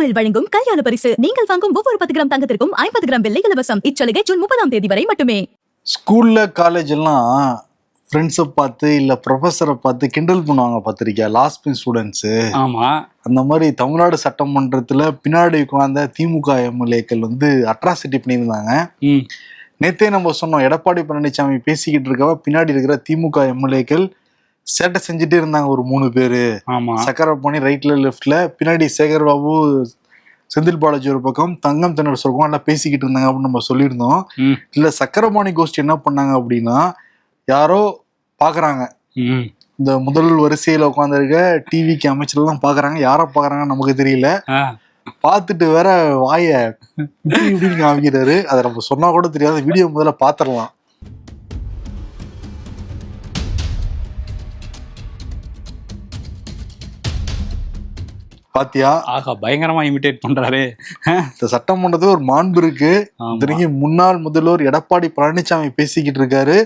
தமிழ் வழங்கும் கல்யாண பரிசு. நீங்கள் வாங்கும் ஒவ்வொரு 10 கிராம் தங்கத்திற்கும் 50 கிராம் வெள்ளி இலவசம். இச்சலுகை ஜூன் 30ஆம் தேதி வரை மட்டுமே. ஸ்கூல்ல காலேஜ் எல்லாம் ஃப்ரெண்ட்ஸை பார்த்து இல்ல ப்ரொஃபஸரை பார்த்து கிண்டல் பண்ணுவாங்க பார்த்திருக்கியா, லாஸ்ட் பெஞ்ச் ஸ்டூடெண்ட்ஸு. ஆமா, அந்த மாதிரி தமிழ்நாடு சட்டமன்றத்துல பின்னாடி உட்கார்ந்த திமுக எம்எல்ஏக்கள் அட்ராசிட்டி பண்ணியிருந்தாங்க. நேத்தே நம்ம சொன்னோம், எடப்பாடி பழனிசாமி பேசிக்கிட்டு இருக்கவ பின்னாடி இருக்கிற திமுக எம்எல்ஏக்கள் சேட்டை செஞ்சுட்டே இருந்தாங்க. ஒரு 3 பேரு சக்கரபாணி ரைட்ல லெஃப்ட்ல, பின்னாடி சேகர் பாபு, செந்தில் பாலாஜி ஒரு பக்கம், தங்கம் தென்னரசு ஒரு பக்கம் எல்லாம் பேசிக்கிட்டு இருந்தாங்க அப்படின்னு நம்ம சொல்லியிருந்தோம். இல்ல சக்கரபாணி கோஷ்டி என்ன பண்ணாங்க அப்படின்னா, யாரோ பாக்குறாங்க, இந்த முதல் வரிசையில உட்காந்துருக்க டிவிக்கு அமைச்சர்லாம் பாக்குறாங்க. யார பாக்குறாங்கன்னு நமக்கு தெரியல. பார்த்துட்டு வேற வாய இப்படின்னு காமிக்கிறாரு. அதை நம்ம சொன்னா கூட தெரியாது. வீடியோ முதல்ல பாத்திரலாம். பாத்தியா, ஆகா பயங்கரமா இமிடேட் பண்றாரு. இந்த சட்டமன்றத்துல ஒரு மாண்பு இருக்கு. முன்னாள் முதல்வர் எடப்பாடி பழனிசாமி பேசிக்கிட்டு இருக்காரு.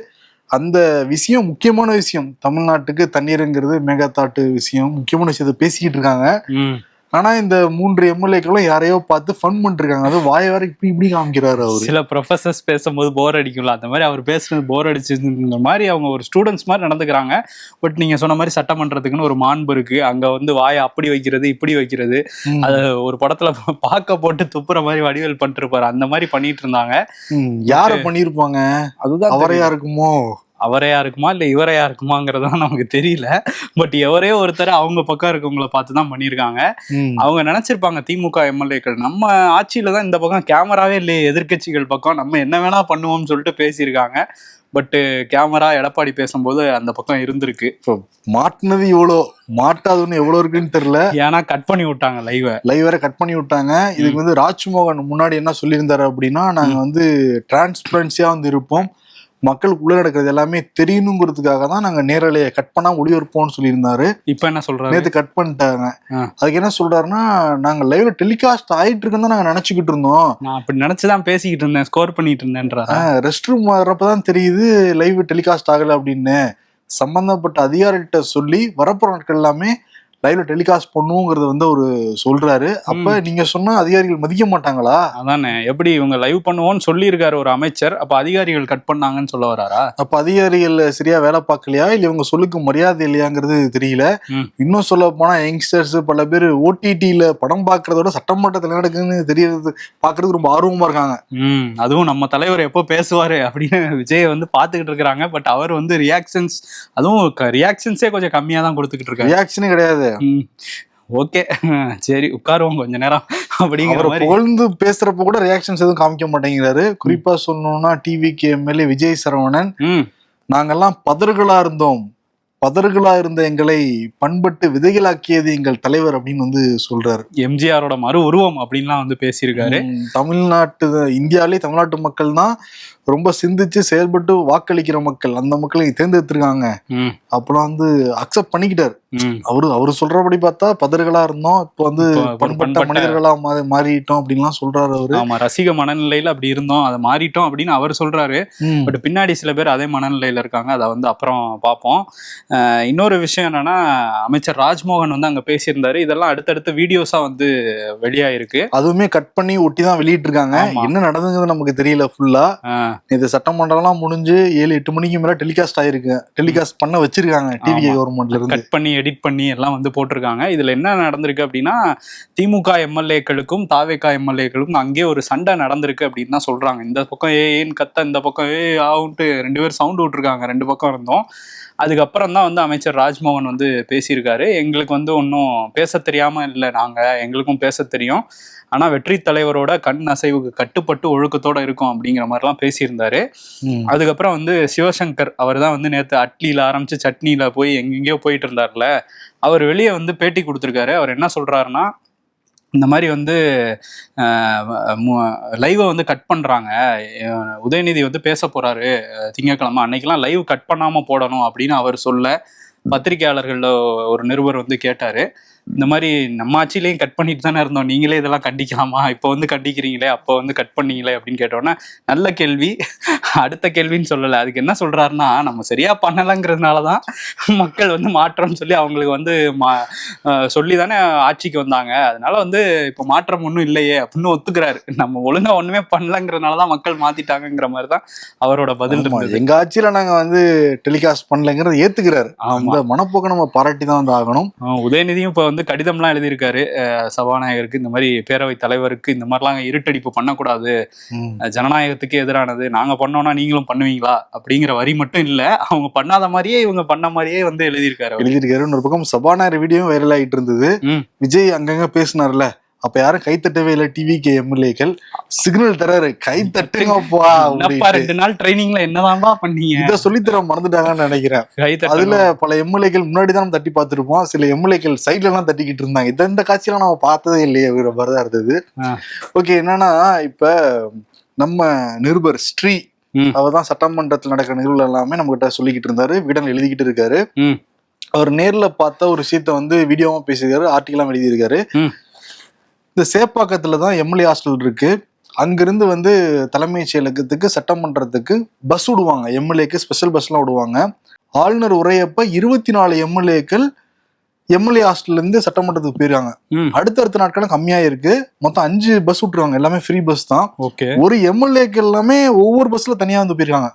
அந்த விஷயம் முக்கியமான விஷயம். தமிழ்நாட்டுக்கு தண்ணீருங்கிறது மேகதாட்டு விஷயம், முக்கியமான விஷயத்த பேசிக்கிட்டு இருக்காங்க. ஆனா இந்த 3 எம்எல்ஏக்களும் யாரையோ பார்த்து ஃபன் பண்ணிருக்காங்க. அது வாய வேற இப்படி காமிக்கிறாரு அவரு. சில ப்ரொஃபசர்ஸ் பேசும்போது போர் அடிக்கும்ல, அந்த மாதிரி அவர் பேசுறது போர் அடிச்சுங்கிற மாதிரி அவங்க ஒரு ஸ்டூடெண்ட்ஸ் மாதிரி நடந்துக்கிறாங்க. பட் நீங்க சொன்ன மாதிரி சட்டமன்றத்துக்குன்னு ஒரு மாண்பு இருக்கு. அங்க வாயை அப்படி வைக்கிறது இப்படி வைக்கிறது, அது ஒரு படத்துல பார்க்க போட்டு துப்புற மாதிரி வடிவேல் பண்ணிட்டு இருப்பாரு. அந்த மாதிரி பண்ணிட்டு இருந்தாங்க. யார பண்ணிருப்பாங்க, அதுதான் அவரையா இருக்குமோ, அவரையா இருக்குமா இல்ல இவரையா இருக்குமாங்கிறதான் நமக்கு தெரியல. பட் எவரே ஒருத்தர் அவங்க பக்கம் இருக்கவங்களை பார்த்துதான் பண்ணியிருக்காங்க. அவங்க நினைச்சிருப்பாங்க திமுக எம்எல்ஏக்கள், நம்ம ஆட்சியில தான் இந்த பக்கம் கேமராவே இல்லையே, எதிர்கட்சிகள் பக்கம் நம்ம என்ன வேணா பண்ணுவோம்னு சொல்லிட்டு பேசியிருக்காங்க. பட் கேமரா எடப்பாடி பேசும்போது அந்த பக்கம் இருந்திருக்கு. மாட்டினது இவ்வளோ, மாட்டாதுன்னு எவ்வளவு இருக்குன்னு தெரியல. ஏன்னா கட் பண்ணி விட்டாங்க, லைவ் கட் பண்ணி விட்டாங்க. இதுக்கு ராஜ்மோகன் முன்னாடி என்ன சொல்லியிருந்தாரு அப்படின்னா, நாங்க டிரான்ஸ்பரன்சியா இருப்போம், மக்களுக்கு உள்ள நடக்கிறது எல்லாமே தெரியணுங்கிறதுக்காக தான் நாங்க நேரலையை கட் பண்ணா ஒளிபரப்போம்னு சொல்லியிருந்தாரு. இப்ப என்ன சொல்றாரு, நேத்து கட் பண்ணிட்டாங்க. அதுக்கு என்ன சொல்றாருன்னா, நாங்க லைவ்ல டெலிகாஸ்ட் ஆயிட்டு இருக்குன்னு நாங்க நினைச்சுக்கிட்டு இருந்தோம், நான் அப்படி நினைச்சுதான் பேசிக்கிட்டு இருந்தேன், ஸ்கோர் பண்ணிட்டு இருந்தேன்ற. ரெஸ்ட் ரூம் வர்றப்பதான் தெரியுது லைவ் டெலிகாஸ்ட் ஆகல அப்படின்னு. சம்பந்தப்பட்ட அதிகாரிகிட்ட சொல்லி வரப்போற நாட்கள் எல்லாமே லைவ்ல டெலிகாஸ்ட் பண்ணுவோங்கிறது ஒரு சொல்றாரு. அப்ப நீங்க சொன்னா அதிகாரிகள் மதிக்க மாட்டாங்களா? அதானே, எப்படி இவங்க லைவ் பண்ணுவோம்னு சொல்லி இருக்காரு ஒரு அமைச்சர், அப்ப அதிகாரிகள் கட் பண்ணாங்கன்னு சொல்ல வராரா? அப்ப அதிகாரிகள் சரியா வேலை பார்க்கலையா, இல்ல இவங்க சொல்லுக்கு மரியாதை இல்லையாங்கிறது தெரியல. இன்னும் சொல்ல போனா யங்ஸ்டர்ஸ் பல பேர் ஓடிடியில படம் பாக்குறதோட சட்டமன்றத்தில் நடக்குன்னு தெரியறது பாக்குறதுக்கு ரொம்ப ஆர்வமா இருக்காங்க. அதுவும் நம்ம தலைவர் எப்போ பேசுவாரு அப்படின்னு விஜய் பாத்துக்கிட்டு இருக்கிறாங்க. பட் அவர் ரியாக்ஷன்ஸ், அதுவும் ரியாக்ஷன்ஸே கொஞ்சம் கம்மியா தான் கொடுத்துக்கிட்டு இருக்காரு. ரியாக்ஷனே கிடையாது. ஓகே சரி உட்காருவோம் கொஞ்ச நேரம் அப்படிங்கிற மாதிரி. புகழ்ந்து பேசுறப்ப கூட ரியாக்ஷன்ஸ் எதுவும் காமிக்க மாட்டேங்கிறாரு. குறிப்பா சொல்லணும்னா டிவிகே எம்எல்ஏ விஜய் சரவணன், நாங்கெல்லாம் பதர்களா இருந்த எங்களை பண்பட்டு விதைகளாக்கியது எங்கள் தலைவர் அப்படின்னு சொல்றாரு. எம்ஜிஆரோட மறு உருவம் அப்படின்லாம் பேசியிருக்காரு. தமிழ்நாட்டு, இந்தியாவிலே தமிழ்நாட்டு மக்கள் தான் ரொம்ப சிந்திச்சு செயல்பட்டு வாக்களிக்கிற மக்கள். அந்த மக்களை தேர்ந்தெடுத்திருக்காங்க. அப்புறம் அக்செப்ட் பண்ணிக்கிட்டாரு. அவரு சொல்றபடி பார்த்தா பதர்களா இருந்தோம், இப்போ பண்பட்ட மனிதர்களா மாறிட்டோம் அப்படின்லாம் சொல்றாரு அவரு. ஆமா, ரசிக மனநிலையில அப்படி இருந்தோம், அதை மாறிட்டோம் அப்படின்னு அவர் சொல்றாரு. பட் பின்னாடி சில பேர் அதே மனநிலையில இருக்காங்க. அதை அப்புறம் பார்ப்போம். இன்னொரு விஷயம் என்னன்னா, அமைச்சர் ராஜ்மோகன் அங்க பேசியிருந்தாரு. இதெல்லாம் அடுத்தடுத்த வீடியோஸா வெளியாயிருக்கு. அதுவுமே கட் பண்ணி ஒட்டி தான் வெளியிட்டு இருக்காங்க. என்ன நடந்ததுன்னு நமக்கு தெரியல ஃபுல்லா. இது சட்டமன்றம்லாம் முடிஞ்சு 7-8 மணிக்கு மேல டெலிகாஸ்ட் ஆயிருக்கு. டெலிகாஸ்ட் பண்ண வச்சிருக்காங்க டிவி கவர்மெண்ட்ல இருந்து. கட் பண்ணி எடிட் பண்ணி எல்லாம் போட்டிருக்காங்க. இதுல என்ன நடந்திருக்கு அப்படின்னா, திமுக எம்எல்ஏக்களுக்கும் தாவேகா எம்எல்ஏக்களுக்கும் அங்கேயே ஒரு சண்டை நடந்திருக்கு அப்படின்னு தான் சொல்றாங்க. இந்த பக்கம் ஏன்னு கத்த, இந்த பக்கம் ஆவுன்ட்டு 2 பேர் சவுண்ட் விட்டுருக்காங்க. 2 பக்கம் இருந்தோம். அதுக்கப்புறம் தான் அமைச்சர் ராஜ்மோகன் பேசியிருக்காரு. எங்களுக்கு ஒன்றும் பேச தெரியாம இல்லை, எங்களுக்கும் பேச தெரியும், ஆனா வெற்றி தலைவரோட கண் அசைவுக்கு கட்டுப்பட்டு ஒழுக்கத்தோட இருக்கும் அப்படிங்கிற மாதிரிலாம் பேசியிருந்தாரு. அதுக்கப்புறம் சிவசங்கர் அவர் தான் நேற்று அட்லியில ஆரம்பிச்சு சட்னியில போய் எங்கெங்கயோ போயிட்டு இருந்தார்ல, அவர் வெளியே பேட்டி கொடுத்துருக்காரு. அவர் என்ன சொல்றாருன்னா, இந்த மாதிரி லைவை கட் பண்றாங்க, உதயநிதி பேச போறாரு திங்கட்கிழமை, அன்னைக்கெல்லாம் லைவ் கட் பண்ணாம போடணும் அப்படின்னு அவர் சொல்ல, பத்திரிகையாளர்கள்ல ஒரு நிருபர் கேட்டாரு. இந்த மாதிரி நம்ம ஆட்சியிலையும் கட் பண்ணிட்டு தானே இருந்தோம், நீங்களே இதெல்லாம் கண்டிக்கலாமா, இப்போ வந்து கண்டிக்கிறீங்களே அப்போ வந்து கட் பண்ணீங்களே அப்படின்னு கேட்டோன்னா நல்ல கேள்வி. அடுத்த கேள்வின்னு சொல்லலை, அதுக்கு என்ன சொல்றாருன்னா நம்ம சரியா பண்ணலைங்கிறதுனாலதான் மக்கள் வந்து மாற்றம்னு சொல்லி அவங்களுக்கு வந்து சொல்லி தானே ஆட்சிக்கு வந்தாங்க, அதனால வந்து இப்போ மாற்றம் ஒன்றும் இல்லையே அப்படின்னு ஒத்துக்கிறாரு. நம்ம ஒழுங்கா ஒண்ணுமே பண்ணலங்கிறதுனாலதான் மக்கள் மாத்திட்டாங்கிற மாதிரி தான் அவரோட பதில் இருந்தது. எங்க ஆட்சியில நாங்க வந்து டெலிகாஸ்ட் பண்ணலங்கிறத ஏத்துக்கிறாரு. அந்த மனப்போக்க நம்ம பாராட்டி தான் வந்து ஆகணும். உதயநிதியும் இப்ப வந்து கடிதம்லாம் எழுதியிருக்காரு சபாநாயகருக்கு, இந்த மாதிரி பேரவை தலைவருக்கு இந்த மாதிரிலாம் இருட்டடிப்பு பண்ணக்கூடாது, ஜனநாயகத்துக்கு எதிரானது, நாங்க பண்ணோம்னா நீங்களும் பண்ணுவீங்களா அப்படிங்கிற வரி மட்டும் இல்ல, அவங்க பண்ணாத மாதிரியே இவங்க பண்ண மாதிரியே வந்து எழுதியிருக்காரு. ஒரு பக்கம் சபாநாயகர் வீடியோ வைரல் ஆகிட்டு இருந்தது. விஜய் அங்கங்க பேசினார்ல, அப்ப யாரும் கைத்தட்டவே இல்லை. டிவிகே எம்எல்ஏக்கள் சிக்னல் தராரு, கை தட்டுங்கப்பா. 2 நாள் ட்ரைனிங்ல என்னதான்பா பண்ணீங்க, இதை சொல்லித்தர மறந்துட்டாங்கன்னு நினைக்கிறேன். அதுல பல எம்எல்ஏக்கள் முன்னாடிதான் தட்டி பார்த்திருப்போம், சில எம்எல்ஏக்கள் சைட்ல எல்லாம் தட்டிக்கிட்டு இருந்தாங்க. இந்த காட்சியெல்லாம் நம்ம பார்த்ததே இல்லையே மாதிரிதான் இருந்தது. ஓகே, என்னன்னா இப்ப நம்ம நிருபர் ஸ்ரீ அவர்தான் சட்டமன்றத்தில் நடக்கிற நிகழ்வு எல்லாமே நம்ம கிட்ட சொல்லிக்கிட்டு இருந்தாரு, விடன் எழுதிக்கிட்டு இருக்காரு. அவர் நேர்ல பார்த்த ஒரு விஷயத்த வந்து வீடியோவா பேசியிருக்காரு, ஆர்டிகலா எழுதியிருக்காரு. இந்த சேப்பாக்கத்துலதான் எம்எல்ஏ ஹாஸ்டல் இருக்கு, அங்கிருந்து வந்து தலைமைச் செயலகத்துக்கு சட்டமன்றத்துக்கு பஸ் விடுவாங்க, எம்எல்ஏக்கு ஸ்பெஷல் பஸ் எல்லாம் விடுவாங்க. ஆளுநர் உரையப்ப 24 எம்எல்ஏக்கள் எம்எல்ஏ ஹாஸ்டல்ல இருந்து சட்டமன்றத்துக்கு போயிருக்காங்க. அடுத்தடுத்த நாட்களும் கம்மியா இருக்கு, மொத்தம் 5 பஸ் விட்டுருவாங்க, எல்லாமே ஃப்ரீ பஸ் தான். ஒரு எம்எல்ஏக்கள் எல்லாமே ஒவ்வொரு பஸ்ல தனியா வந்து போயிருக்காங்க.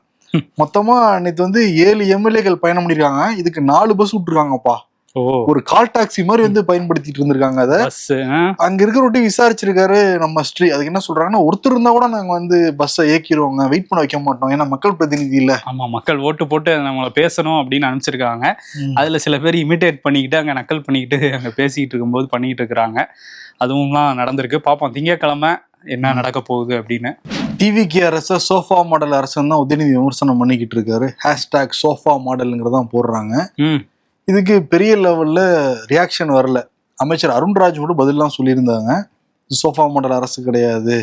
மொத்தமா நேற்று வந்து 7 எம்எல்ஏக்கள் பயணம் பண்ணிருக்காங்க. இதுக்கு 4 பஸ் விட்டுருக்காங்கப்பா. ஒரு கால் டாக்ஸி மாதிரி வந்து பயன்படுத்திட்டு இருந்திருக்காங்க. அதை அங்க இருக்கிற விசாரிச்சிருக்காரு நம்ம ஸ்ரீ. அதுக்கு என்ன சொல்றாங்கன்னா, ஒருத்தர் இருந்தா கூட நாங்க வந்து பஸ்ஸை ஏக்கிடுவோங்க, வெயிட் பண்ண வைக்க மாட்டோம், ஏன்னா மக்கள் பிரதிநிதி இல்ல. ஆமா, மக்கள் ஓட்டு போட்டு நம்மள பேசணும் அப்படின்னு அனுப்பிச்சிருக்காங்க. அதுல சில பேர் இமிடேட் பண்ணிக்கிட்டு அங்க நக்கல் பண்ணிக்கிட்டு அங்க பேசிக்கிட்டு இருக்கும்போது பண்ணிட்டு இருக்கிறாங்க. அதுவும்லாம் நடந்திருக்கு. பாப்போம் திங்கட்கிழமை என்ன நடக்க போகுது அப்படின்னு. டிவிகே அரசு சோஃபா மாடல் அரசுன்னு தான் உதயநிதி விமர்சனம் பண்ணிக்கிட்டு இருக்காரு. ஹேஷ்டாக் சோஃபா மாடல்ங்கிறதான் போடுறாங்க. இதுக்கு பெரிய லெவல்ல ரியாக்ஷன் வரல. அமைச்சர் அருண்ராஜ் கூட பதிலாம் சொல்லியிருந்தாங்க, சோஃபா மாடல் அரசு கிடையாது,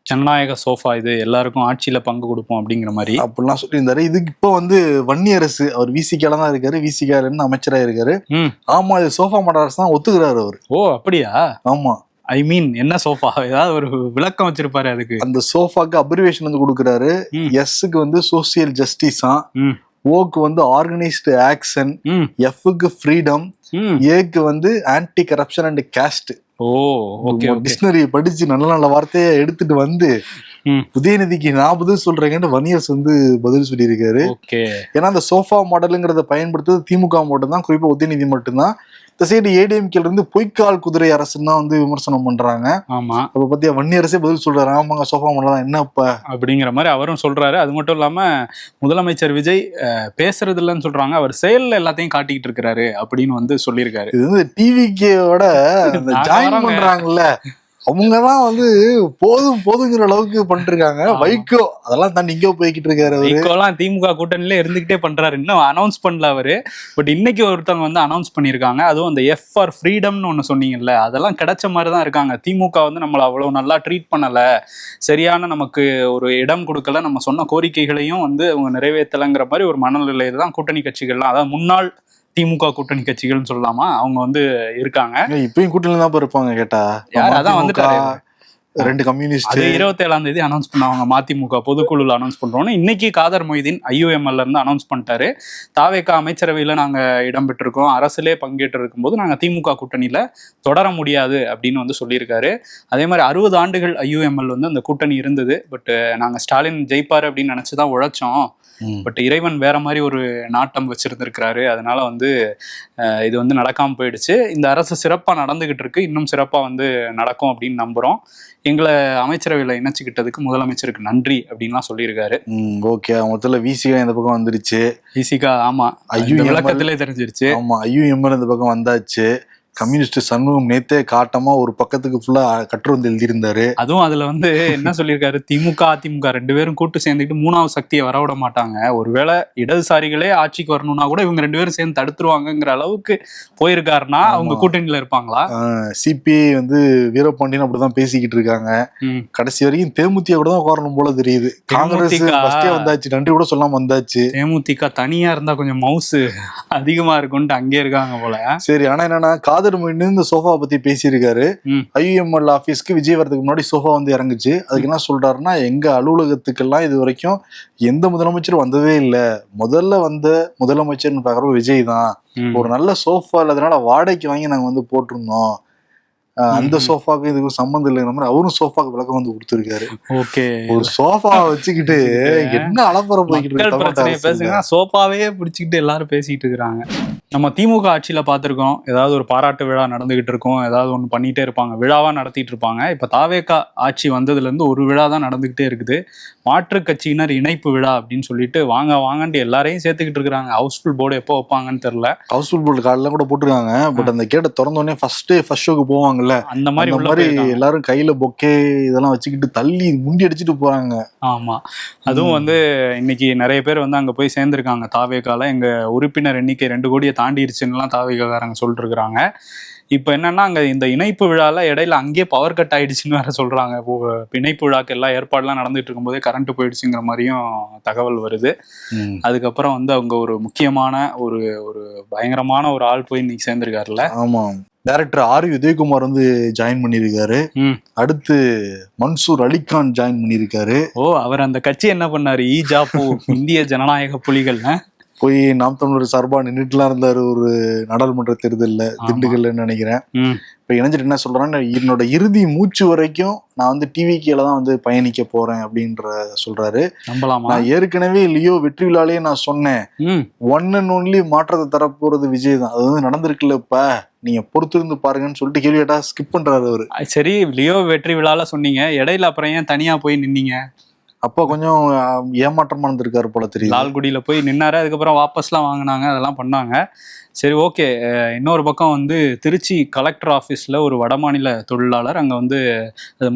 ஜனநாயக சோஃபா, இது எல்லாருக்கும் ஆட்சியில பங்கு கொடுப்போம் அப்படிங்கிற மாதிரி அப்படிலாம் சொல்லியிருந்தாரு. இதுக்கு இப்போ வந்து வன்னியரசு, அவர் விசிகால தான் இருக்காரு, விசிகால இருந்து அமைச்சரா இருக்காரு. ஆமா, இது சோஃபா மாடல் அரசு தான் ஒத்துக்கிறாரு அவரு. ஓ அப்படியா? ஆமா, ஐ மீன் என்ன சோஃபா, ஏதாவது ஒரு விளக்கம் வச்சிருப்பாரு அதுக்கு. அந்த சோஃபாக்கு அப்ரிவேஷன் வந்து கொடுக்குறாரு. எஸ்க்கு வந்து சோசியல் ஜஸ்டிஸா, ஓக்கு வந்து ஆர்கனைஸ்டு ஆக்ஷன், எஃப்க்கு ஃப்ரீடம், ஏக்கு வந்து anti corruption and cost. Dictionary படிச்சு நல்ல நல்ல வார்த்தையை எடுத்துட்டு வந்து உதயநிதிக்கு நான் பதில் சொல்றேங்கன்னு வன்னியரசு வந்து பதில் சொல்லியிருக்காரு. ஏன்னா அந்த சோஃபா மாடலுங்கிறத பயன்படுத்துறது திமுக மட்டும்தான், குறிப்பா உதயநிதி மட்டும்தான். இந்த சைடு ஏடிஎம்கேல இருந்து பொய்க்கால் குதிரை அரசுன்னு தான் வந்து விமர்சனம் பண்றாங்க. ஆமா, அப்ப பத்தியா வன்னியரசே பதில் சொல்றாரு, ஆமாங்க சோஃபா மாடல் என்னப்ப அப்படிங்கிற மாதிரி அவரும் சொல்றாரு. அது மட்டும் இல்லாம முதலமைச்சர் விஜய் பேசுறது இல்லைன்னு சொல்றாங்க, அவர் செயல்ல எல்லாத்தையும் காட்டிக்கிட்டு இருக்கிறாரு அப்படின்னு வந்து சொல்லியிருக்காரு. இது வந்து டிவிகேவோட ஜாயின் பண்றாங்கல்ல, அவங்கதான் வந்து போதும் போதுங்கிற அளவுக்கு பண்ணிருக்காங்க. வைகோ அதெல்லாம் தாண்டி இங்கே போய்கிட்டு இருக்காரு. வைகோலாம் திமுக கூட்டணியில இருந்துகிட்டே பண்றாரு, இன்னும் அனௌன்ஸ் பண்ணல அவரு. பட் இன்னைக்கு ஒருத்தவங்க வந்து அனௌன்ஸ் பண்ணியிருக்காங்க. அதுவும் அந்த எஃப் ஃபார் ஃப்ரீடம்னு ஒண்ணு சொன்னீங்கல்ல, அதெல்லாம் கிடைச்ச மாதிரி தான் இருக்காங்க. திமுக வந்து நம்மளை அவ்வளவு நல்லா ட்ரீட் பண்ணல, சரியான நமக்கு ஒரு இடம் கொடுக்கல, நம்ம சொன்ன கோரிக்கைகளையும் வந்து அவங்க நிறைவேற்றலைங்கிற மாதிரி ஒரு மனநிலையில தான் கூட்டணி கட்சிகள்லாம், அதாவது முன்னாள் திமுக கூட்டணி கட்சிகள்னு சொல்லலாமா, அவங்க வந்து இருக்காங்க. இப்பயும் கூட்டணியில தான் இருப்பாங்க. கேட்டா யார் அதான் வந்துட்டாரு, 2 கம்யூனிஸ்ட். 27ஆம் தேதி அனௌன்ஸ் பண்ணாங்க, மதிமுக பொதுக்குழுல அனௌன்ஸ் பண்றோம்னு. இன்னைக்கு காதர் மொய்தீன் ஐயுஎம்எல்ல இருந்து அனௌன்ஸ் பண்ணிட்டாரு, தாவேகா அமைச்சரவையில நாங்க இடம் பெற்றிருக்கோம், அரசுலே பங்கேற்று இருக்கும்போது நாங்க திமுக கூட்டணியில தொடர முடியாது அப்படின்னு வந்து சொல்லியிருக்காரு. அதே மாதிரி 60 ஆண்டுகள் ஐயுஎம்எல் வந்து அந்த கூட்டணி இருந்தது. பட் நாங்க ஸ்டாலின் ஜெயிப்பாரு அப்படின்னு நினைச்சுதான் உழைச்சோம். பட் இறைவன் வேற மாதிரி ஒரு நாட்டம் வச்சிருந்திருக்கிறாரு, அதனால வந்து இது வந்து நடக்காம போயிடுச்சு. இந்த அரசு சிறப்பா நடந்துகிட்டு இருக்கு, இன்னும் சிறப்பா வந்து நடக்கும் அப்படின்னு நம்புறோம். எங்களை அமைச்சரவையில இணைச்சுக்கிட்டதுக்கு முதலமைச்சருக்கு நன்றி அப்படின்லாம் சொல்லியிருக்காரு. ஓகே, மொத்தத்துல விசிகா இந்த பக்கம் வந்துருச்சு. விசிகா ஆமா, விளக்கத்திலே தெரிஞ்சிருச்சு. ஆமா, ஐயுஎம்எல் இந்த பக்கம் வந்தாச்சு. கம்யூனிஸ்ட் சண்முகம் நேத்தே காட்டமா ஒரு பக்கத்துக்கு ஃபுல்லா கட்டுரை வந்து எழுதியிருந்தாரு. அதுவும் அதுல வந்து என்ன சொல்லியிருக்காரு, திமுக அதிமுக 2 பேரும் கூட்டு சேர்ந்துட்டு 3வது சக்தியை வரவிட மாட்டாங்க, ஒருவேளை இடதுசாரிகளே ஆட்சிக்கு வரணும்னா கூட இவங்க 2 பேரும் சேர்ந்து தடுத்துருவாங்கிற அளவுக்கு போயிருக்காருன்னா அவங்க கூட்டணியில இருப்பாங்களா? சிபிஐ வந்து வீரபாண்டியன் அப்படிதான் பேசிக்கிட்டு இருக்காங்க. கடைசி வரைக்கும் தேமுதிக கூட தான் உட்காரணும் போல தெரியுது. காங்கிரஸ் வந்தாச்சு, நன்றி கூட சொல்லாம வந்தாச்சு. தேமுதிக தனியா இருந்தா கொஞ்சம் மவுசு அதிகமா இருக்கும்ட்டு அங்கே இருக்காங்க போல. சரி, ஆனா என்னன்னா காதர் காதர் மொய்னு இந்த சோஃபா பத்தி பேசியிருக்காரு. ம். IUML ஆபீஸ்க்கு விஜய் வரதுக்கு முன்னாடி சோஃபா வந்து இறங்குச்சு. அதுக்கு என்ன சொல்றாருன்னா, எங்க அலுவலகத்துக்கெல்லாம் இது வரைக்கும் எந்த முதலமைச்சரும் வந்ததே இல்லை, முதல்ல வந்த முதலமைச்சர்னு பாக்குற விஜய் தான். ஒரு நல்ல சோஃபா இல்லாதனால வாடகைக்கு வாங்கி நாங்க வந்து போட்டிருந்தோம், அந்த சோஃபாக்கு இதுக்கும் சம்பந்தம் இல்லைங்கிற மாதிரி அவரும் சோஃபாக்கு விளக்கம் வந்து கொடுத்துருக்காரு. ஓகே, ஒரு சோஃபா வச்சுக்கிட்டு என்ன அலப்பறம் போய்கிட்டு பேசுங்கன்னா சோஃபாவே பிடிச்சிக்கிட்டு எல்லாரும் பேசிட்டு இருக்கிறாங்க. நம்ம திமுக ஆட்சியில பார்த்திருக்கோம், ஏதாவது ஒரு பாராட்டு விழா நடந்துகிட்டு இருக்கும், ஏதாவது ஒண்ணு பண்ணிட்டே இருப்பாங்க, விழாவா நடத்திட்டு இருப்பாங்க. இப்ப தாவேகா ஆட்சி வந்ததுல இருந்து ஒரு விழா தான் நடந்துகிட்டே இருக்குது. மாற்று கட்சியினர் இணைப்பு விழா அப்படின்னு சொல்லிட்டு வாங்க வாங்கன்ட்டு எல்லாரையும் சேர்த்துக்கிட்டு இருக்காங்க. ஹவுஸ்ஃபுல் போர்டு எப்போ வைப்பாங்கன்னு தெரியல. ஹவுஸ்ஃபுல் போர்டு கார்டுலாம் கூட போட்டுருக்காங்க. பட் அந்த கேட்டை திறந்த உடனே ஃபர்ஸ்ட் ஷோக்கு போவாங்கல்ல, அந்த மாதிரி எல்லாரும் கையில பொக்கே இதெல்லாம் வச்சுக்கிட்டு தள்ளி முண்டி அடிச்சுட்டு போறாங்க. ஆமா, அதுவும் வந்து இன்னைக்கு நிறைய பேர் வந்து அங்க போய் சேர்ந்திருக்காங்க. தாவேகால எங்க உறுப்பினர் எண்ணிக்கை 2 கோடியை தாண்டிடுச்சுன்னுலாம் தாவேகாரங்க சொல்லிட்டு இருக்கிறாங்க. இப்போ என்னன்னா அங்க இந்த இணைப்பு விழால இடையில அங்கேயே பவர் கட் ஆயிடுச்சுன்னு வேற சொல்றாங்க. இணைப்பு விழாக்கு எல்லா ஏற்பாடுலாம் நடந்துட்டு இருக்கும்போதே கரண்ட் போயிடுச்சுங்கிற மாதிரியும் தகவல் வருது. அதுக்கப்புறம் வந்து அவங்க ஒரு முக்கியமான ஒரு ஒரு பயங்கரமான ஒரு ஆள் போய் இன்னைக்கு சேர்ந்திருக்காருல்ல. ஆமா, டைரக்டர் R. உதயகுமார் வந்து ஜாயின் பண்ணியிருக்காரு. அடுத்து மன்சூர் அலிகான் ஜாயின் பண்ணியிருக்காரு. அவர் அந்த கட்சி என்ன பண்ணாரு, இஜாபு இந்திய ஜனநாயக புலிகள் போய் நாம் தமிழர் சார்பா நின்றுட்டுலாம் இருந்தாரு ஒரு நாடாளுமன்ற தேர்தலில் திண்டுக்கல்ல நினைக்கிறேன். இப்ப இணைஞ்சிட்டு என்ன சொல்றான்னு, என்னோட இறுதி மூச்சு வரைக்கும் நான் வந்து டிவிகேல தான் வந்து பயணிக்க போறேன் அப்படின்ற சொல்றாரு. நான் ஏற்கனவே லியோ வெற்றி விழாலேயே நான் சொன்னேன், ஒன் அண்ட் ஒன்லி மாற்றத்தை தரப்போறது விஜய் தான், அது வந்து நடந்திருக்குல்ல, இப்ப நீங்க பொறுத்திருந்து பாருங்கன்னு சொல்லிட்டு கேள்வி கேட்டா ஸ்கிப் பண்றாரு அவரு. சரி, லியோ வெற்றி விழால சொன்னீங்க, இடையில அப்புறம் ஏன் தனியா போய் நின்னீங்க? அப்போ கொஞ்சம் ஏமாற்றமா இருந்திருக்காரு போல தெரியும். லால்குடியில போய் நின்னாரு, அதுக்கப்புறம் வாபஸ்லாம் வாங்கினாங்க, அதெல்லாம் பண்ணாங்க. சரி, ஓகே. இன்னொரு பக்கம் வந்து திருச்சி கலெக்டர் ஆஃபீஸில் ஒரு வடமாநில தொழிலாளர், அங்கே வந்து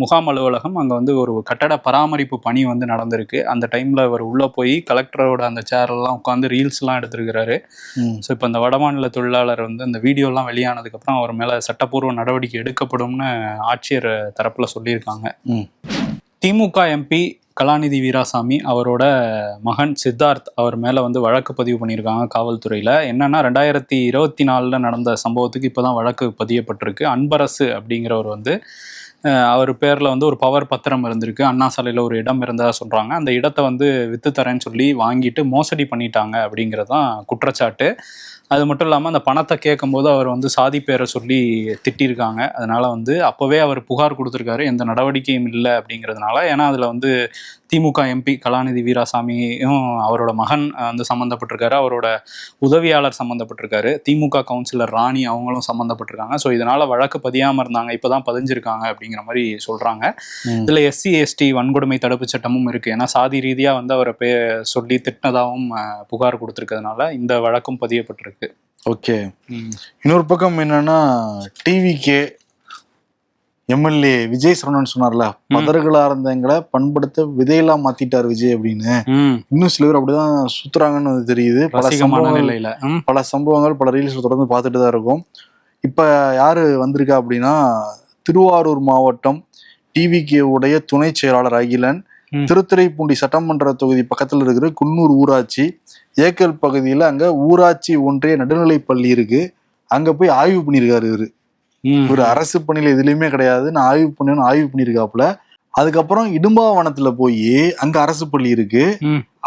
முகாம் அலுவலகம், அங்கே வந்து ஒரு கட்டட பராமரிப்பு பணி வந்து நடந்திருக்கு. அந்த டைமில் அவர் உள்ளே போய் கலெக்டரோட அந்த சேர்லாம் உட்காந்து ரீல்ஸ்லாம் எடுத்துருக்கிறாரு. ஸோ இப்போ அந்த வடமாநில தொழிலாளர் வந்து அந்த வீடியோலாம் வெளியானதுக்கப்புறம் அவர் மேலே சட்டப்பூர்வ நடவடிக்கை எடுக்கப்படும்னு ஆட்சியர் தரப்பில் சொல்லியிருக்காங்க. திமுக எம்பி கலாநிதி வீராசாமி அவரோட மகன் சித்தார்த் அவர் மேலே வந்து வழக்கு பதிவு பண்ணியிருக்காங்க காவல்துறையில். என்னன்னா 2024 நடந்த சம்பவத்துக்கு இப்போ தான் வழக்கு பதியப்பட்டிருக்கு. அன்பரசு அப்படிங்கிறவர் வந்து அவர் பேரில் வந்து ஒரு பவர் பத்திரம் இருந்திருக்கு, அண்ணா சாலையில் ஒரு இடம் இருந்ததாக சொல்கிறாங்க. அந்த இடத்த வந்து விற்று தரேன்னு சொல்லி வாங்கிட்டு மோசடி பண்ணிட்டாங்க அப்படிங்கிறது தான் குற்றச்சாட்டு. அது மட்டும் இல்லாமல் அந்த பணத்தை கேட்கும்போது அவர் வந்து சாதி பேரை சொல்லி திட்டிருக்காங்க. அதனால வந்து அப்போவே அவர் புகார் கொடுத்துருக்காரு, எந்த நடவடிக்கையும் இல்லை அப்படிங்கிறதுனால. ஏன்னா அதில் வந்து திமுக எம்பி கலாநிதி வீராசாமியும் அவரோட மகன் வந்து சம்மந்தப்பட்டிருக்காரு, அவரோட உதவியாளர் சம்மந்தப்பட்டிருக்காரு, திமுக கவுன்சிலர் ராணி அவங்களும் சம்மந்தப்பட்டிருக்காங்க. ஸோ இதனால வழக்கு பதியாமல் இருந்தாங்க, இப்போதான் பதிஞ்சிருக்காங்க அப்படிங்கிற மாதிரி சொல்றாங்க. இதில் SC ST வன்கொடுமை தடுப்பு சட்டமும் இருக்கு. ஏன்னா சாதி ரீதியாக வந்து அவரை சொல்லி திட்டினதாகவும் புகார் கொடுத்துருக்கிறதுனால இந்த வழக்கும் பதியப்பட்டிருக்கு. ஓகே, இன்னொரு பக்கம் என்னன்னா டிவிகே MLA விஜய் சரவணன் சொன்னார்ல, பதர்களா இருந்தவங்களை பண்படுத்த விதையெல்லாம் மாத்திட்டார் விஜய் அப்படின்னு. இன்னும் சில பேர் அப்படிதான் சுத்துறாங்கன்னு தெரியுது. பல சம்பவங்கள் பல ரீல்ஸ் தொடர்ந்து பார்த்துட்டு தான் இருக்கும். இப்ப யாரு வந்திருக்கா அப்படின்னா, திருவாரூர் மாவட்டம் டிவிகே உடைய துணை செயலாளர் அகிலன், திருத்துறைப்பூண்டி சட்டமன்ற தொகுதி பக்கத்துல இருக்கிற குன்னூர் ஊராட்சி ஏக்கல் பகுதியில அங்க ஊராட்சி ஒன்றிய நடுநிலைப் பள்ளி இருக்கு, அங்க போய் ஆய்வு பண்ணியிருக்காரு இவரு. ஒரு அரசு பணியில எதுலையுமே கிடையாது, நான் ஆய்வு பண்ணியிருக்காப்புல. அதுக்கப்புறம் இடும்பாவனத்துல போய் அங்க அரசு பள்ளி இருக்கு,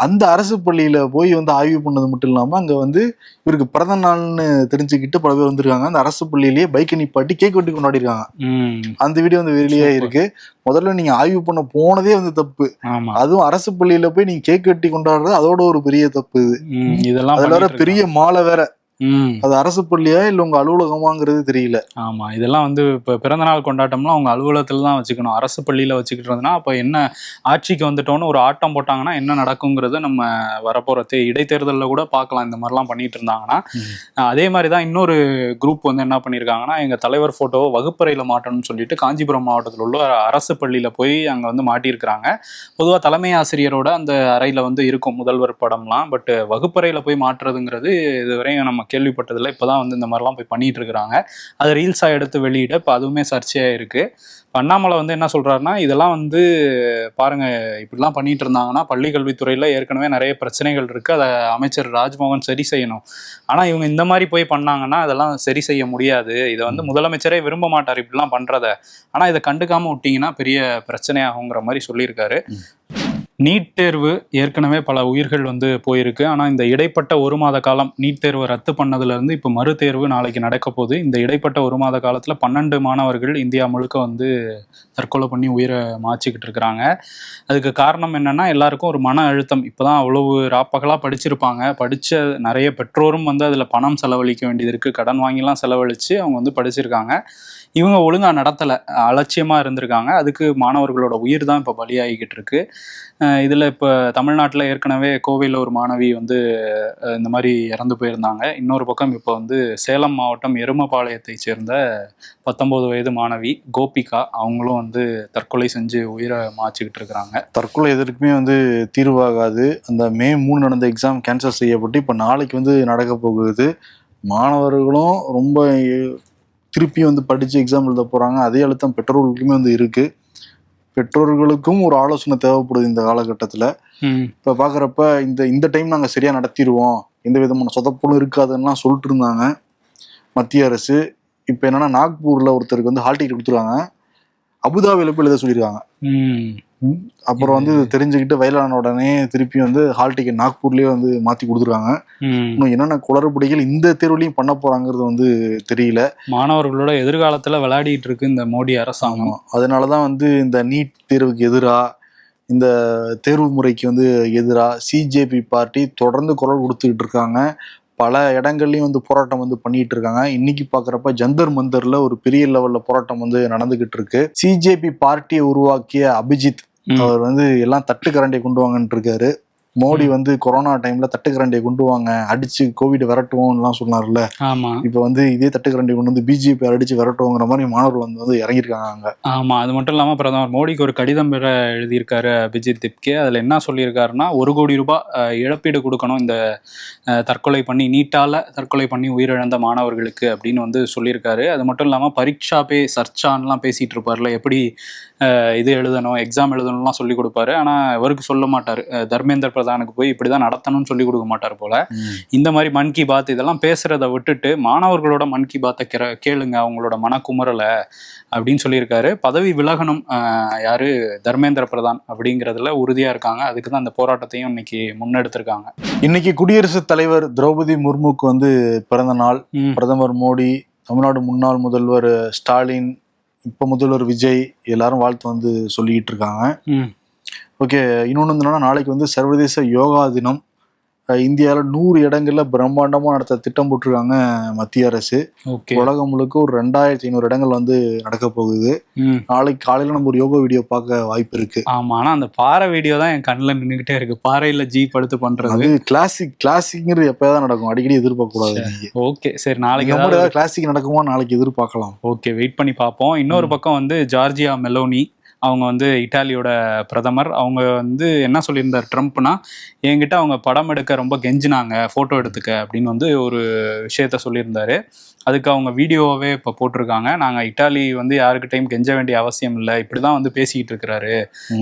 அந்த அரசு பள்ளியில போய் வந்து ஆய்வு பண்ணது மட்டும் இல்லாம அங்க வந்து இவருக்கு பிறந்த நாள்னு தெரிஞ்சுக்கிட்டு பல பேர் வந்திருக்காங்க. அந்த அரசு பள்ளியிலேயே பைக்கை நிப்பாட்டி கேக் வெட்டி கொண்டாடி இருக்காங்க. அந்த வீடியோ வந்து வெளியே இருக்கு. முதல்ல நீங்க ஆய்வு பண்ண போனதே வந்து தப்பு, அதுவும் அரசு பள்ளியில போய் நீங்க கேக் வெட்டி கொண்டாடுறது அதோட ஒரு பெரிய தப்பு. இதெல்லாம் அதுல வேற பெரிய மாலை வேற, அது அரசு பள்ளியா இல்ல உங்க அலுவலகமாங்கிறது தெரியல. ஆமா, இதெல்லாம் வந்து இப்ப பிறந்த நாள் கொண்டாட்டம்லாம் அவங்க அலுவலகத்துல தான் வச்சுக்கணும், அரசு பள்ளியில வச்சுக்கிட்டு இருந்ததுன்னா அப்ப என்ன ஆட்சிக்கு வந்துட்டோன்னு ஒரு ஆட்டம் போட்டாங்கன்னா என்ன நடக்குங்கிறத நம்ம வரப்போற இடைத்தேர்தலில் கூட பார்க்கலாம். இந்த மாதிரிலாம் பண்ணிட்டு இருந்தாங்கன்னா அதே மாதிரிதான் இன்னொரு குரூப் வந்து என்ன பண்ணியிருக்காங்கன்னா, எங்க தலைவர் போட்டோவை வகுப்பறையில மாட்டணும்னு சொல்லிட்டு காஞ்சிபுரம் மாவட்டத்தில் உள்ள அரசு பள்ளியில போய் அங்க வந்து மாட்டியிருக்கிறாங்க. பொதுவா தலைமை ஆசிரியரோட அந்த அறையில வந்து இருக்கும் முதல்வர் படம்லாம், பட் வகுப்பறையில போய் மாட்டுறதுங்கிறது இதுவரையும் நம்ம நம்ம கேள்விப்பட்டதில்லை. இப்போதான் வந்து இந்த மாதிரிலாம் போய் பண்ணிட்டு இருக்கிறாங்க. அது ரீல்ஸாக எடுத்து வெளியிட இப்போ அதுவுமே சர்ச்சையாக இருக்கு. அண்ணாமலை வந்து என்ன சொல்றாருன்னா, இதெல்லாம் வந்து பாருங்க, இப்படிலாம் பண்ணிட்டு இருந்தாங்கன்னா பள்ளி கல்வித்துறையில ஏற்கனவே நிறைய பிரச்சனைகள் இருக்கு, அதை அமைச்சர் ராஜ்மோகன் சரி செய்யணும். ஆனா இவங்க இந்த மாதிரி போய் பண்ணாங்கன்னா அதெல்லாம் சரி செய்ய முடியாது. இதை வந்து முதலமைச்சரே விரும்ப மாட்டார் இப்படிலாம் பண்றத. ஆனா இதை கண்டுக்காம விட்டீங்கன்னா பெரிய பிரச்சனையாகுங்கிற மாதிரி சொல்லியிருக்காரு. நீட் தேர்வு ஏற்கனவே பல உயிர்கள் வந்து போயிருக்கு. ஆனால் இந்த இடைப்பட்ட 1 மாத காலம் நீட் தேர்வை ரத்து பண்ணதுலேருந்து இப்போ மறு தேர்வு நாளைக்கு நடக்க போகுது. இந்த இடைப்பட்ட 1 மாத காலத்தில் 12 மாணவர்கள் இந்தியா முழுக்க வந்து தற்கொலை பண்ணி உயிரை மாச்சிக்கிட்டு இருக்கிறாங்க. அதுக்கு காரணம் என்னன்னா, எல்லாருக்கும் ஒரு மன அழுத்தம். இப்போதான் அவ்வளவு ராப்பகலாக படிச்சிருப்பாங்க. படித்த நிறைய பெற்றோரும் வந்து அதில் பணம் செலவழிக்க வேண்டியது இருக்குது. கடன் வாங்கிலாம் செலவழித்து அவங்க வந்து படிச்சிருக்காங்க. இவங்க ஒழுங்காக நடத்தலை, அலட்சியமாக இருந்திருக்காங்க. அதுக்கு மாணவர்களோட உயிர் தான் இப்போ பலியாகிக்கிட்டு இருக்கு. இதில் இப்போ தமிழ்நாட்டில் ஏற்கனவே கோவையில் ஒரு மாணவி வந்து இந்த மாதிரி இறந்து போயிருந்தாங்க. இன்னொரு பக்கம் இப்போ வந்து சேலம் மாவட்டம் எருமபாளையத்தை சேர்ந்த 19 வயது மாணவி கோபிகா, அவங்களும் வந்து தற்கொலை செஞ்சு உயிரை மாச்சிக்கிட்டு இருக்கிறாங்க. தற்கொலை எதற்குமே வந்து தீர்வாகாது. அந்த May 3 நடந்த எக்ஸாம் கேன்சல் செய்யப்பட்டு இப்போ நாளைக்கு வந்து நடக்க போகுது. மாணவர்களும் ரொம்ப திருப்பி வந்து படித்து எக்ஸாம் எழுத போகிறாங்க. அதே அழுத்தம் பெற்றோர்களுக்குமே வந்து இருக்குது. பெற்றோர்களுக்கும் ஒரு ஆலோசனை தேவைப்படுது இந்த காலகட்டத்தில். இப்போ பார்க்குறப்ப இந்த டைம் நாங்கள் சரியாக நடத்திடுவோம், எந்த விதமான சொதப்பலும் இருக்காதுன்னா சொல்லிட்டு இருந்தாங்க மத்திய அரசு. இப்போ என்னன்னா, நாக்பூரில் ஒருத்தருக்கு வந்து ஹால் டிக்கெட் கொடுத்துருவாங்க, அபுதாபியில் போய் எழுத சொல்லியிருக்காங்க. அப்புறம் வந்து தெரிஞ்சுக்கிட்டு வயலான உடனே திருப்பி வந்து ஹால் டிக்கெட் நாக்பூர்லேயே வந்து மாற்றி கொடுத்துருக்காங்க. இன்னும் என்னென்ன குளறுபடிகள் இந்த தேர்வுலையும் பண்ண போறாங்கிறது வந்து தெரியல. மாணவர்களோட எதிர்காலத்தில் விளையாடிட்டு இருக்கு இந்த மோடி அரசாங்கம். அதனால தான் வந்து இந்த நீட் தேர்வுக்கு எதிராக, இந்த தேர்வு முறைக்கு வந்து எதிராக சிஜேபி பார்ட்டி தொடர்ந்து குரல் கொடுத்துக்கிட்டு இருக்காங்க. பல இடங்கள்லையும் வந்து போராட்டம் வந்து பண்ணிட்டு இருக்காங்க. இன்னைக்கு பாக்குறப்ப ஜந்தர் மந்தர்ல ஒரு பெரிய லெவல்ல போராட்டம் வந்து நடந்துகிட்டு இருக்கு. சிஜேபி பார்ட்டியை உருவாக்கிய அபிஜித் அவர் வந்து எல்லாம் தட்டு கரண்டியை கொண்டு வாங்கன்னு இருக்காரு. மோடி வந்து கொரோனா டைம்ல தட்டுக்கரண்டியை கொண்டு வாங்க, அடிச்சு கோவிட் விரட்டுவோம்லாம் சொன்னார்ல. இப்ப வந்து இதே தட்டுக்கரண்டியை கொண்டு வந்து பிஜேபி அடிச்சு விரட்டுவோங்கிற மாதிரி மாணவர்கள் வந்து இறங்கியிருக்காங்க அங்க. ஆமா, அது மட்டும் இல்லாம பிரதமர் மோடிக்கு ஒரு கடிதம் வேற எழுதியிருக்காரு அபிஜித் திப்கே. அதுல என்ன சொல்லியிருக்காருன்னா, 1 கோடி ரூபாய் இழப்பீடு கொடுக்கணும் இந்த தற்கொலை பண்ணி நீட்டால தற்கொலை பண்ணி உயிரிழந்த மாணவர்களுக்கு அப்படின்னு வந்து சொல்லியிருக்காரு. அது மட்டும் இல்லாம பரீட்சா பே சர்ச்சான்லாம் பேசிட்டு இருப்பார்ல, எப்படி இது எழுதணும் எக்ஸாம் எழுதணும்லாம் சொல்லி கொடுப்பாரு. ஆனா இவருக்கு சொல்ல மாட்டாரு, தர்மேந்திர பிரதானுக்கு போய் இப்படிதான் நடத்தணும்னு சொல்லி கொடுக்க மாட்டார் போல. இந்த மாதிரி மன் கி பாத் இதெல்லாம் பேசுறதை விட்டுட்டு மாணவர்களோட மன் கி பாத்தை கேளுங்க, அவங்களோட மனக்குமுறலை அப்படின்னு சொல்லியிருக்காரு. பதவி விலகணும் யாரு, தர்மேந்திர பிரதான் அப்படிங்கிறதுல உறுதியா இருக்காங்க. அதுக்கு தான் அந்த போராட்டத்தையும் இன்னைக்கு முன்னெடுத்திருக்காங்க. இன்னைக்கு குடியரசுத் தலைவர் திரௌபதி முர்முக்கு வந்து பிறந்த நாள். பிரதமர் மோடி, தமிழ்நாடு முன்னாள் முதல்வர் ஸ்டாலின், இப்ப முதல்வர் விஜய் எல்லாரும் வாழ்த்து வந்து சொல்லிட்டு இருக்காங்க. ஓகே, இன்னொன்று என்னன்னா, நாளைக்கு வந்து சர்வதேச யோகா தினம். இந்தியாவில் 100 இடங்கள்ல பிரம்மாண்டமா நடத்த திட்டம் போட்டிருக்காங்க மத்திய அரசு. உலகம் முழுக்க ஒரு 2500 இடங்கள் வந்து நடக்க போகுது. நாளைக்கு காலையில நம்ம ஒரு யோகா வீடியோ பார்க்க வாய்ப்பு இருக்கு. ஆமா, ஆனா அந்த பாறை வீடியோ தான் என் கண்ணில் நின்றுகிட்டே இருக்கு. பாறையில ஜீப் எடுத்து பண்றது கிளாசிக்ங்கிறது எப்பயாவது நடக்கும், அடிக்கடி எதிர்பார்க்க கூடாது. ஓகே சரி, நாளைக்கு கிளாசிக் நடக்குமா நாளைக்கு எதிர்பார்க்கலாம். ஓகே, வெயிட் பண்ணி பார்ப்போம். இன்னொரு பக்கம் வந்து ஜார்ஜியா மெலோனி, அவங்க வந்து இட்டாலியோட பிரதமர். அவங்க வந்து என்ன சொல்லியிருந்தார் ட்ரம்ப்னா, என்கிட்ட அவங்க படம் எடுக்க ரொம்ப கெஞ்சினாங்க, ஃபோட்டோ எடுத்துக்க அப்படின்னு வந்து ஒரு விஷயத்த சொல்லியிருந்தாரு. அதுக்கு அவங்க வீடியோவே இப்போ போட்டிருக்காங்க. நாங்கள் இட்டாலி வந்து யாருக்கிட்டையும் கெஞ்ச வேண்டிய அவசியம் இல்லை, இப்படிதான் வந்து பேசிக்கிட்டு இருக்கிறாரு,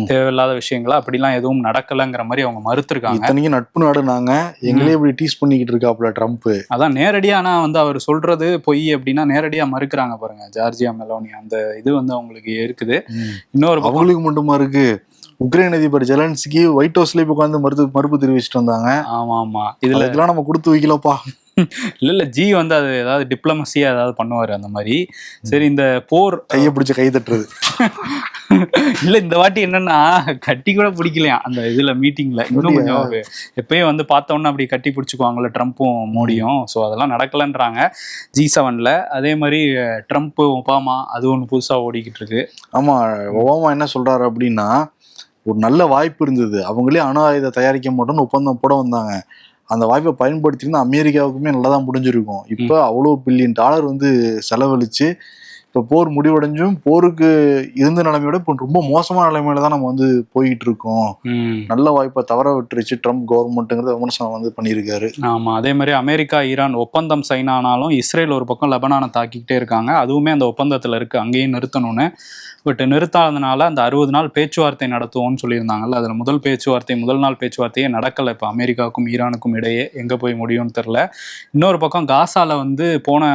தேவையில்லாத விஷயங்களா அப்படிலாம் எதுவும் நடக்கலைங்கிற மாதிரி அவங்க மறுத்திருக்காங்க. இத்தனைக்கும் நட்பு நாடு நாங்க, எங்களே இப்படி டீஸ் பண்ணிக்கிட்டு இருக்காப்புல ட்ரம்ப். அதான் நேரடியா, ஆனா வந்து அவர் சொல்றது பொய் அப்படின்னா நேரடியா மறுக்கிறாங்க பாருங்க ஜார்ஜியா மெலோனி. அந்த இது வந்து அவங்களுக்கு இருக்குது. இன்னொரு அவங்களுக்கு மட்டுமா இருக்கு, உக்ரைன் அதிபர் ஜெலன்ஸ்கி ஒயிட் ஹவுஸ்ல உட்காந்து மறுப்பு தெரிவிச்சுட்டு வந்தாங்க. ஆமா ஆமா, இதுல நம்ம கொடுத்து வைக்கலப்பா. இல்ல ஜி வந்து அது ஏதாவது டிப்ளமசியா ஏதாவது பண்ணுவாரு அந்த மாதிரி. சரி, இந்த போர் கையை பிடிச்ச கை தட்டுறது இல்ல, இந்த வாட்டி என்னன்னா கட்டி கூட பிடிக்கலையா அந்த இதுல மீட்டிங்ல. இன்னும் கொஞ்சம் எப்பயும் வந்து பார்த்தோன்னா அப்படி கட்டி பிடிச்சுக்குவாங்கல்ல ட்ரம்ப்பும் மோடியும். ஸோ அதெல்லாம் நடக்கலன்றாங்க G7ல. அதே மாதிரி ட்ரம்ப் ஒபாமா அது ஒன்று புதுசா ஓடிக்கிட்டு இருக்கு. ஆமா, ஒபாமா என்ன சொல்றாரு அப்படின்னா, ஒரு நல்ல வாய்ப்பு இருந்தது, அவங்களே அணு ஆயுத தயாரிக்க மாட்டோம்னு ஒப்பந்தம் போட வந்தாங்க, அந்த வாய்ப்பை பயன்படுத்தினா அமெரிக்காவுக்குமே நல்லா தான் முடிஞ்சிருக்கும். இப்போ அவ்வளோ $1 பில்லியன் வந்து செலவழிச்சு இப்போ போர் முடிவடைஞ்சும் போருக்கு இருந்த நிலைமையோட இப்போ ரொம்ப மோசமான நிலைமையில தான் நம்ம வந்து போயிட்டு இருக்கோம். நல்ல வாய்ப்பை தவற விட்டுருச்சு ட்ரம்ப் கவர்மெண்ட்டுங்கிறத விமர்சனம் வந்து பண்ணியிருக்காரு. ஆமா, அதே மாதிரி அமெரிக்கா ஈரான் ஒப்பந்தம் சைன் ஆனாலும் இஸ்ரேல் ஒரு பக்கம் லெபனானை தாக்கிக்கிட்டே இருக்காங்க. அதுவுமே அந்த ஒப்பந்தத்துல இருக்கு, அங்கேயும் நிறுத்தணும்னு. பட் நிறுத்தாததுனால அந்த 60 நாள் பேச்சுவார்த்தை நடத்துவோம்னு சொல்லியிருந்தாங்கல்ல, அதில் முதல் நாள் பேச்சுவார்த்தையே நடக்கலை. இப்போ அமெரிக்காவுக்கும் ஈரானுக்கும் இடையே எங்கே போய் முடியும்னு தெரில. இன்னொரு பக்கம் காசால வந்து போன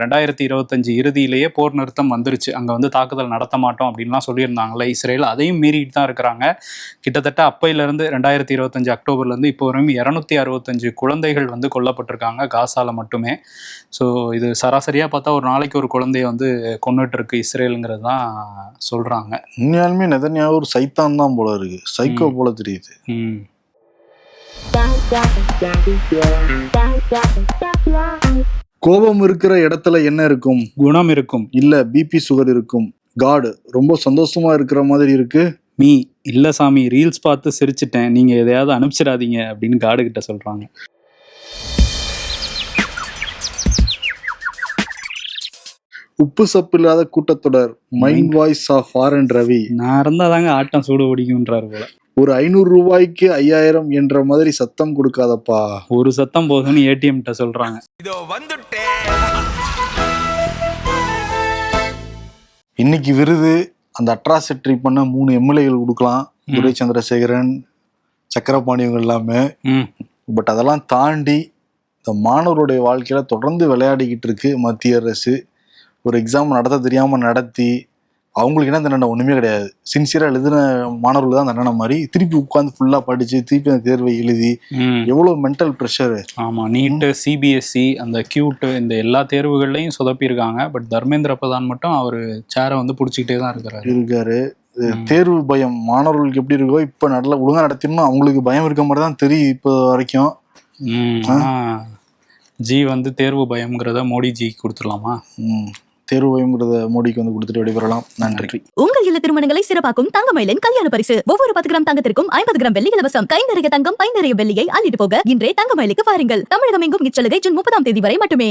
2025 இறுதியிலேயே போர் நிறுத்தம் வந்துருச்சு. அங்கே வந்து தாக்குதல் நடத்த மாட்டோம் அப்படின்லாம் சொல்லியிருந்தாங்கல்ல இஸ்ரேல், அதையும் மீறிட்டு தான் இருக்கிறாங்க. கிட்டத்தட்ட அப்பையிலேருந்து 2025 அக்டோபர்லேருந்து இப்போ வரையும் 265 குழந்தைகள் வந்து கொல்லப்பட்டிருக்காங்க காசால மட்டுமே. ஸோ இது சராசரியாக பார்த்தா ஒரு நாளைக்கு ஒரு குழந்தைய வந்து கொன்னுட்டு இருக்கு இஸ்ரேலுங்கிறது தான் சொல்றாங்க. உண்மையாலுமே நெதன்யாகு ஒரு சைத்தான் தான் போல இருக்கு, சைக்கோ போல தெரியுது. கோபம் இருக்கிற இடத்துல என்ன இருக்கும்? குணம் இருக்கும். இல்ல பிபி சுகர் இருக்கும். காட் ரொம்ப சந்தோஷமா இருக்கிற மாதிரி இருக்கு. மீ இல்ல சாமி, ரீல்ஸ் பார்த்து சிரிச்சிட்டேன், நீங்க எதையாவது அனுப்பிச்சிடாதீங்க அப்படின்னு காடு கிட்ட சொல்றாங்க. உப்பு சப்பு இல்லாத கூட்டத்தொடர், mind voice of R Ravi. நான் இருந்தாதாங்க ஆட்டம் சூடு பிடிக்கும்ன்றாரு போல. ஒரு 500 ரூபாய்க்கு 5000 என்ற மாதிரி சத்தம் கொடுக்காதப்பா, ஒரு சத்தம் போதும்னு ஏடிஎம் கிட்ட சொல்றாங்க. இன்னைக்கு விருது அந்த அட்ராசிட்டி பண்ண 3 எம்எல்ஏகள் கொடுக்கலாம். துரை சந்திரசேகரன், சக்கரபாணி இவங்க எல்லாமே. பட் அதெல்லாம் தாண்டி இந்த மாணவருடைய வாழ்க்கையில தொடர்ந்து விளையாடிக்கிட்டு இருக்கு மத்திய அரசு. ஒரு எக்ஸாம் நடத்த தெரியாம நடத்தி அவங்களுக்கு என்ன தண்டனை? ஒண்ணுமே கிடையாது. சின்சியரா எழுதின மாணவர்கள் தான் தண்டனை மாதிரி திருப்பி உட்காந்து ஃபுல்லா படிச்சு திருப்பி அந்த தேர்வை எழுதி எவ்வளவு மென்டல் ப்ரெஷரு. ஆமா, நீட்டு, சிபிஎஸ்இ, அந்த கியூட்டு, இந்த எல்லா தேர்வுகள்லையும் சொதப்பியிருக்காங்க. பட் தர்மேந்திர பிரதான் மட்டும் அவரு சேரை வந்து பிடிச்சிக்கிட்டே தான் இருக்காரு. தேர்வு பயம் மாணவர்களுக்கு எப்படி இருக்கோ இப்ப நல்லா ஒழுங்கா நடத்திடணும் அவங்களுக்கு பயம் இருக்க மாதிரி தான் தெரியும் இப்போ வரைக்கும். ஜி வந்து தேர்வு பயம்ங்கிறத மோடிஜி கொடுத்துடலாமா? தேர்வு பயம்ங்கிறத மோடிக்கு வந்து கொடுத்துட்டு விடைபெறலாம். நன்றி. உங்கள் இல்ல திருமணங்களை சிறப்பாக்கும் தங்கமயிலின் கல்யாண பரிசு. ஒவ்வொரு 10 கிராம் தங்கத்திற்கும் 50 கிராம் வெள்ளி இலவசம். கை நிறைய தங்கம், பை நிறைய வெள்ளியை அள்ளிட்டு போக இன்றே தங்கமயிலுக்கு வாருங்கள். தமிழகம் எங்கும் இச்சலுகை ஜூன் 30ஆம் தேதி வரை மட்டுமே.